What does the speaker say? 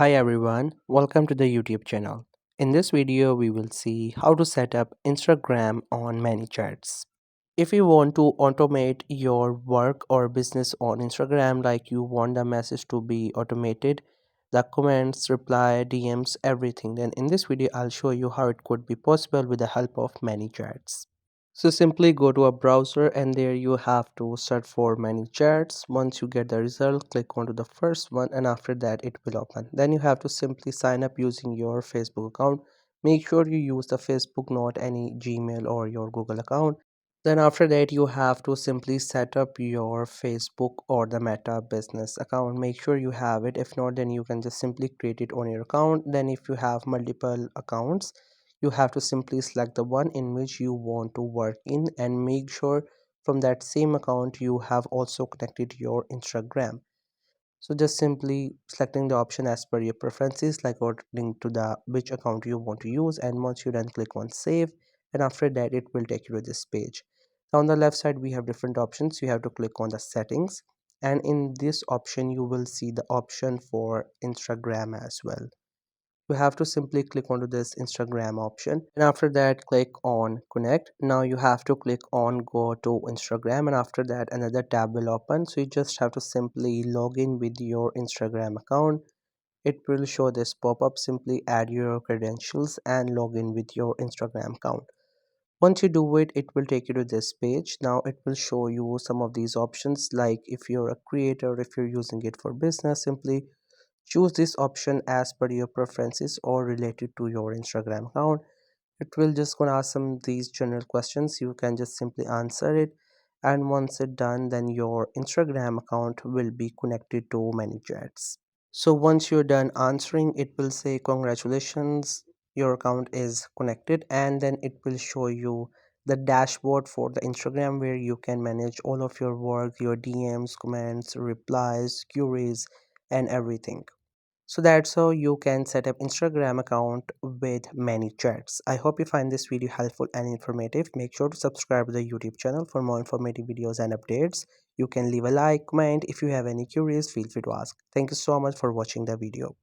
Hi everyone, welcome to the YouTube channel. In this video, we will see how to set up Instagram on Manychats. If you want to automate your work or business on Instagram, like you want the message to be automated, the comments, reply, DMs, everything, then in this video, I'll show you how it could be possible with the help of Manychats. So simply go to a browser and there you have to search for Manychats. Once you get the result, click onto the first one and after that it will open. Then you have to simply sign up using your Facebook account. Make sure you use the Facebook, not any Gmail or your Google account. Then after that you have to simply set up your Facebook or the Meta business account. Make sure you have it. If not, then you can just simply create it on your account. Then if you have multiple accounts, you have to simply select the one in which you want to work in and make sure from that same account you have also connected your Instagram. So just simply selecting the option as per your preferences, like according to the which account you want to use, and once you then click on save, and after that it will take you to this page. Now on the left side we have different options. You have to click on the settings, and in this option you will see the option for Instagram as well. You have to simply click onto this Instagram option, and after that click on connect. Now you have to click on go to Instagram, and after that another tab will open. So you just have to simply log in with your Instagram account. It will show this pop-up. Simply add your credentials and log in with your Instagram account. Once you do it, it will take you to this page. Now it will show you some of these options, like if you're a creator, if you're using it for business, simply choose this option as per your preferences or related to your Instagram account. It will just gonna ask some these general questions. You can just simply answer it, and once it's done, then your Instagram account will be connected to Manychats. So once you're done answering, it will say congratulations, your account is connected, and then it will show you the dashboard for the Instagram where you can manage all of your work, your DMs, comments, replies, queries, and everything. So that's how you can set up Instagram account with Manychats. I hope you find this video helpful and informative. Make sure to subscribe to the YouTube channel for more informative videos and updates. You can leave a like, comment. If you have any queries, feel free to ask. Thank you so much for watching the video.